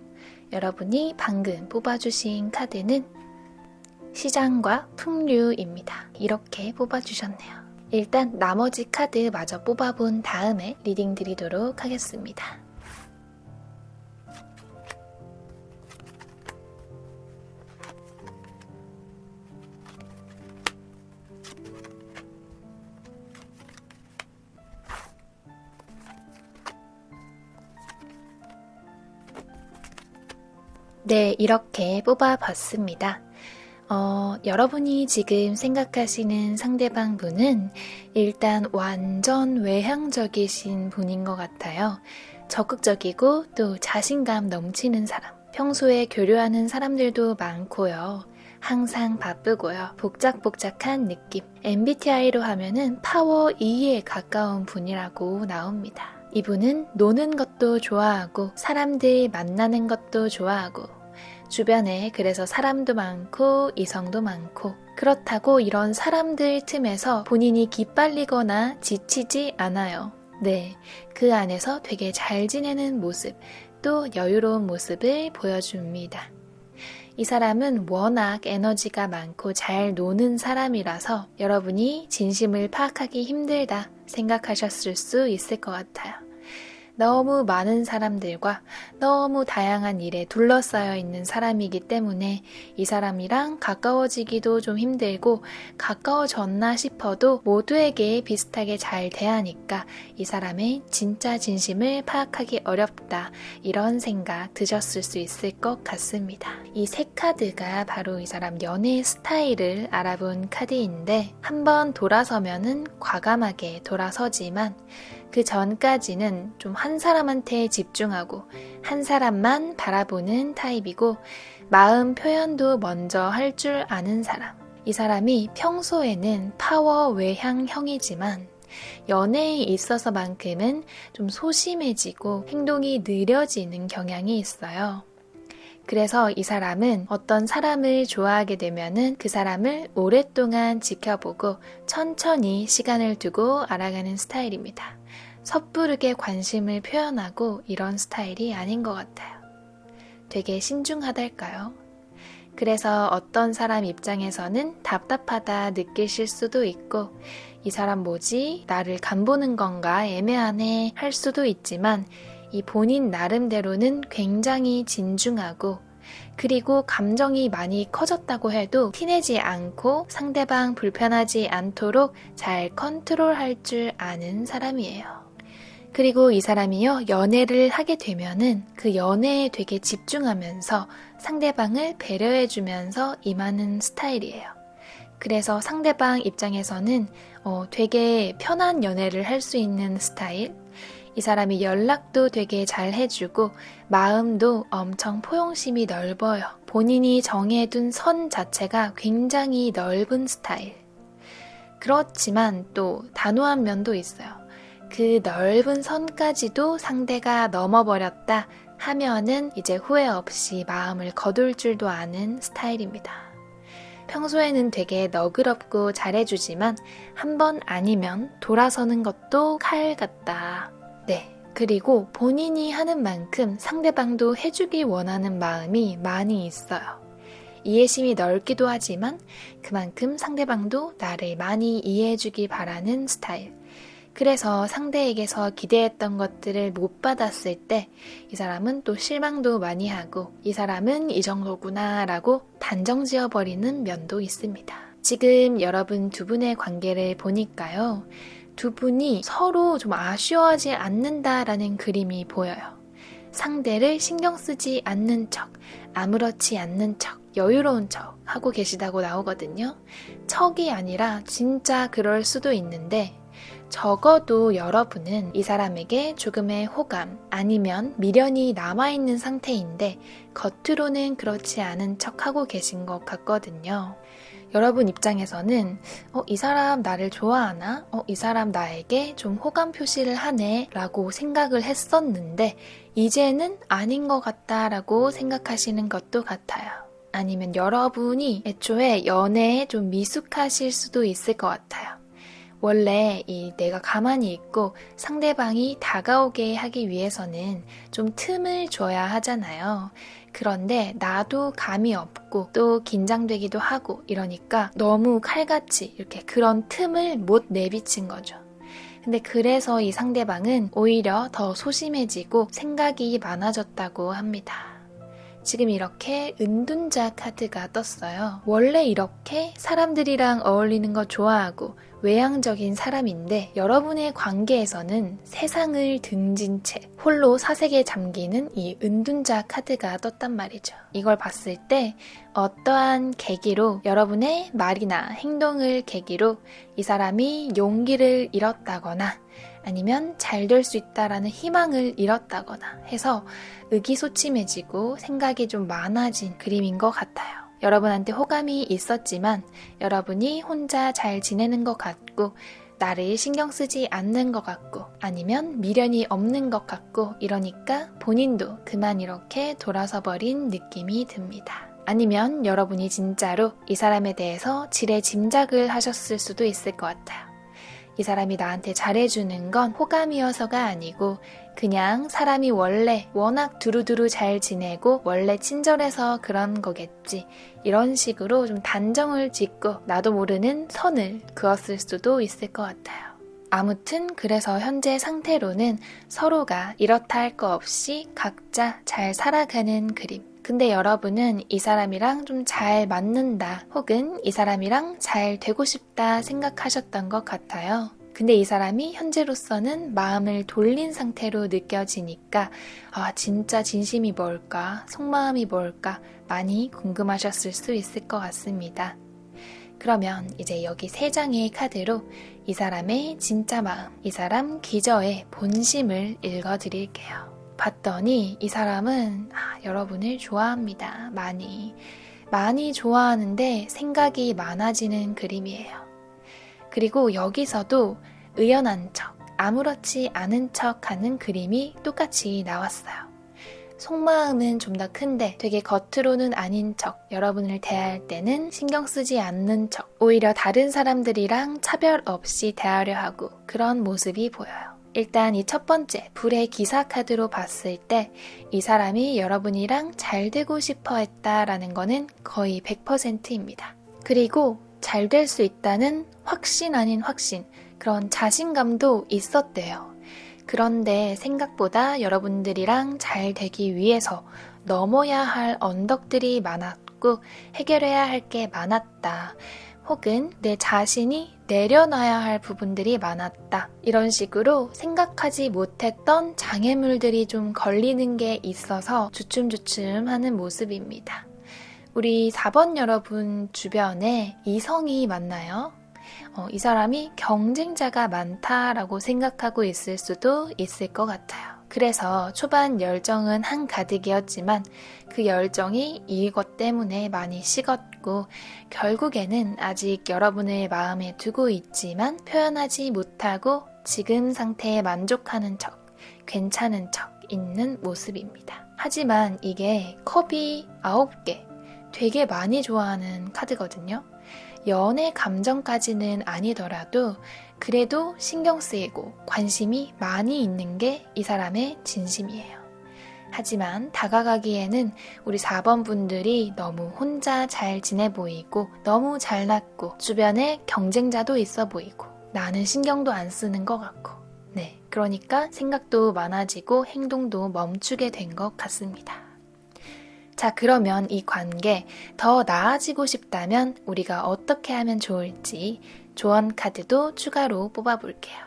Speaker 1: 여러분이 방금 뽑아주신 카드는 시장과 풍류입니다. 이렇게 뽑아주셨네요. 일단 나머지 카드 마저 뽑아본 다음에 리딩 드리도록 하겠습니다. 네, 이렇게 뽑아봤습니다. 여러분이 지금 생각하시는 상대방 분은 일단 완전 외향적이신 분인 것 같아요. 적극적이고 또 자신감 넘치는 사람. 평소에 교류하는 사람들도 많고요. 항상 바쁘고요. 복작복작한 느낌. MBTI로 하면은 파워 2에 가까운 분이라고 나옵니다. 이분은 노는 것도 좋아하고 사람들 만나는 것도 좋아하고 주변에 그래서 사람도 많고 이성도 많고 그렇다고 이런 사람들 틈에서 본인이 기빨리거나 지치지 않아요. 네, 그 안에서 되게 잘 지내는 모습, 또 여유로운 모습을 보여줍니다. 이 사람은 워낙 에너지가 많고 잘 노는 사람이라서 여러분이 진심을 파악하기 힘들다 생각하셨을 수 있을 것 같아요. 너무 많은 사람들과 너무 다양한 일에 둘러싸여 있는 사람이기 때문에 이 사람이랑 가까워지기도 좀 힘들고 가까워졌나 싶어도 모두에게 비슷하게 잘 대하니까 이 사람의 진짜 진심을 파악하기 어렵다 이런 생각 드셨을 수 있을 것 같습니다. 이 세 카드가 바로 이 사람 연애 스타일을 알아본 카드인데 한번 돌아서면은 과감하게 돌아서지만 그 전까지는 좀 한 사람한테 집중하고 한 사람만 바라보는 타입이고 마음 표현도 먼저 할 줄 아는 사람. 이 사람이 평소에는 파워 외향형이지만 연애에 있어서만큼은 좀 소심해지고 행동이 느려지는 경향이 있어요. 그래서 이 사람은 어떤 사람을 좋아하게 되면은 그 사람을 오랫동안 지켜보고 천천히 시간을 두고 알아가는 스타일입니다. 섣부르게 관심을 표현하고 이런 스타일이 아닌 것 같아요. 되게 신중하달까요? 그래서 어떤 사람 입장에서는 답답하다 느끼실 수도 있고 이 사람 뭐지? 나를 간보는 건가 애매하네 할 수도 있지만 이 본인 나름대로는 굉장히 진중하고 그리고 감정이 많이 커졌다고 해도 티내지 않고 상대방 불편하지 않도록 잘 컨트롤할 줄 아는 사람이에요. 그리고 이 사람이요, 연애를 하게 되면은 그 연애에 되게 집중하면서 상대방을 배려해주면서 임하는 스타일이에요. 그래서 상대방 입장에서는 되게 편한 연애를 할 수 있는 스타일. 이 사람이 연락도 되게 잘 해주고 마음도 엄청 포용심이 넓어요. 본인이 정해둔 선 자체가 굉장히 넓은 스타일. 그렇지만 또 단호한 면도 있어요. 그 넓은 선까지도 상대가 넘어버렸다 하면은 이제 후회 없이 마음을 거둘 줄도 아는 스타일입니다. 평소에는 되게 너그럽고 잘해주지만 한 번 아니면 돌아서는 것도 칼 같다. 네. 그리고 본인이 하는 만큼 상대방도 해주길 원하는 마음이 많이 있어요. 이해심이 넓기도 하지만 그만큼 상대방도 나를 많이 이해해주길 바라는 스타일. 그래서 상대에게서 기대했던 것들을 못 받았을 때 이 사람은 또 실망도 많이 하고 이 사람은 이 정도구나 라고 단정 지어버리는 면도 있습니다. 지금 여러분 두 분의 관계를 보니까요. 두 분이 서로 좀 아쉬워하지 않는다라는 그림이 보여요. 상대를 신경 쓰지 않는 척, 아무렇지 않는 척, 여유로운 척 하고 계시다고 나오거든요. 척이 아니라 진짜 그럴 수도 있는데 적어도 여러분은 이 사람에게 조금의 호감 아니면 미련이 남아있는 상태인데 겉으로는 그렇지 않은 척하고 계신 것 같거든요. 여러분 입장에서는 이 사람 나를 좋아하나? 이 사람 나에게 좀 호감 표시를 하네 라고 생각을 했었는데 이제는 아닌 것 같다라고 생각하시는 것도 같아요. 아니면 여러분이 애초에 연애에 좀 미숙하실 수도 있을 것 같아요. 원래 내가 가만히 있고 상대방이 다가오게 하기 위해서는 좀 틈을 줘야 하잖아요. 그런데 나도 감이 없고 또 긴장되기도 하고 이러니까 너무 칼같이 이렇게 그런 틈을 못 내비친 거죠. 근데 그래서 이 상대방은 오히려 더 소심해지고 생각이 많아졌다고 합니다. 지금 이렇게 은둔자 카드가 떴어요. 원래 이렇게 사람들이랑 어울리는 거 좋아하고 외향적인 사람인데 여러분의 관계에서는 세상을 등진 채 홀로 사색에 잠기는 이 은둔자 카드가 떴단 말이죠. 이걸 봤을 때 어떠한 계기로 여러분의 말이나 행동을 계기로 이 사람이 용기를 잃었다거나 아니면 잘 될 수 있다라는 희망을 잃었다거나 해서 의기소침해지고 생각이 좀 많아진 그림인 것 같아요. 여러분한테 호감이 있었지만 여러분이 혼자 잘 지내는 것 같고 나를 신경 쓰지 않는 것 같고 아니면 미련이 없는 것 같고 이러니까 본인도 그만 이렇게 돌아서 버린 느낌이 듭니다. 아니면 여러분이 진짜로 이 사람에 대해서 지레 짐작을 하셨을 수도 있을 것 같아요. 이 사람이 나한테 잘해주는 건 호감이어서가 아니고 그냥 사람이 원래 워낙 두루두루 잘 지내고 원래 친절해서 그런 거겠지. 이런 식으로 좀 단정을 짓고 나도 모르는 선을 그었을 수도 있을 것 같아요. 아무튼 그래서 현재 상태로는 서로가 이렇다 할 거 없이 각자 잘 살아가는 그림. 근데 여러분은 이 사람이랑 좀 잘 맞는다 혹은 이 사람이랑 잘 되고 싶다 생각하셨던 것 같아요. 근데 이 사람이 현재로서는 마음을 돌린 상태로 느껴지니까 진짜 진심이 뭘까, 속마음이 뭘까 많이 궁금하셨을 수 있을 것 같습니다. 그러면 이제 여기 3장의 카드로 이 사람의 진짜 마음, 이 사람 기저의 본심을 읽어드릴게요. 봤더니 이 사람은 여러분을 좋아합니다. 많이 좋아하는데 생각이 많아지는 그림이에요. 그리고 여기서도 의연한 척, 아무렇지 않은 척 하는 그림이 똑같이 나왔어요. 속마음은 좀 더 큰데 되게 겉으로는 아닌 척, 여러분을 대할 때는 신경 쓰지 않는 척, 오히려 다른 사람들이랑 차별 없이 대하려 하고 그런 모습이 보여요. 일단 이 첫 번째 불의 기사 카드로 봤을 때 이 사람이 여러분이랑 잘 되고 싶어 했다라는 거는 거의 100%입니다. 그리고 잘 될 수 있다는 확신 아닌 확신, 그런 자신감도 있었대요. 그런데 생각보다 여러분들이랑 잘 되기 위해서 넘어야 할 언덕들이 많았고 해결해야 할 게 많았다. 혹은 내 자신이 내려놔야 할 부분들이 많았다. 이런 식으로 생각하지 못했던 장애물들이 좀 걸리는 게 있어서 주춤주춤하는 모습입니다. 우리 4번 여러분 주변에 이성이 많나요? 이 사람이 경쟁자가 많다라고 생각하고 있을 수도 있을 것 같아요. 그래서 초반 열정은 한가득이었지만 그 열정이 이것 때문에 많이 식었고 결국에는 아직 여러분을 마음에 두고 있지만 표현하지 못하고 지금 상태에 만족하는 척, 괜찮은 척 있는 모습입니다. 하지만 이게 컵이 9개, 되게 많이 좋아하는 카드거든요. 연애 감정까지는 아니더라도 그래도 신경 쓰이고 관심이 많이 있는 게 이 사람의 진심이에요. 하지만 다가가기에는 우리 4번 분들이 너무 혼자 잘 지내 보이고 너무 잘났고 주변에 경쟁자도 있어 보이고 나는 신경도 안 쓰는 것 같고 그러니까 생각도 많아지고 행동도 멈추게 된 것 같습니다. 자, 그러면 이 관계 더 나아지고 싶다면 우리가 어떻게 하면 좋을지 조언 카드도 추가로 뽑아볼게요.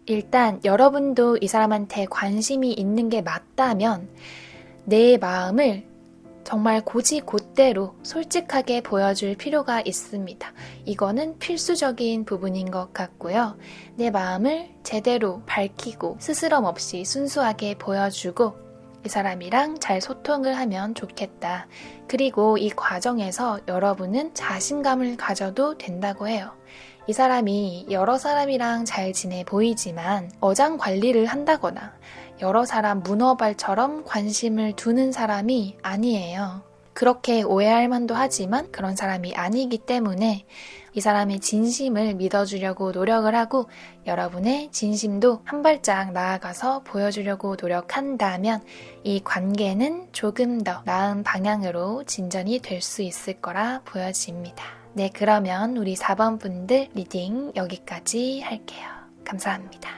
Speaker 1: 일단 여러분도 이 사람한테 관심이 있는 게 맞다면 내 마음을 정말 곧이곧대로 솔직하게 보여줄 필요가 있습니다. 이거는 필수적인 부분인 것 같고요. 내 마음을 제대로 밝히고 스스럼 없이 순수하게 보여주고 이 사람이랑 잘 소통을 하면 좋겠다. 그리고 이 과정에서 여러분은 자신감을 가져도 된다고 해요. 이 사람이 여러 사람이랑 잘 지내 보이지만 어장 관리를 한다거나 여러 사람 문어발처럼 관심을 두는 사람이 아니에요. 그렇게 오해할 만도 하지만 그런 사람이 아니기 때문에 이 사람의 진심을 믿어주려고 노력을 하고 여러분의 진심도 한 발짝 나아가서 보여주려고 노력한다면 이 관계는 조금 더 나은 방향으로 진전이 될 수 있을 거라 보여집니다. 네, 그러면 우리 4번 분들 리딩 여기까지 할게요. 감사합니다.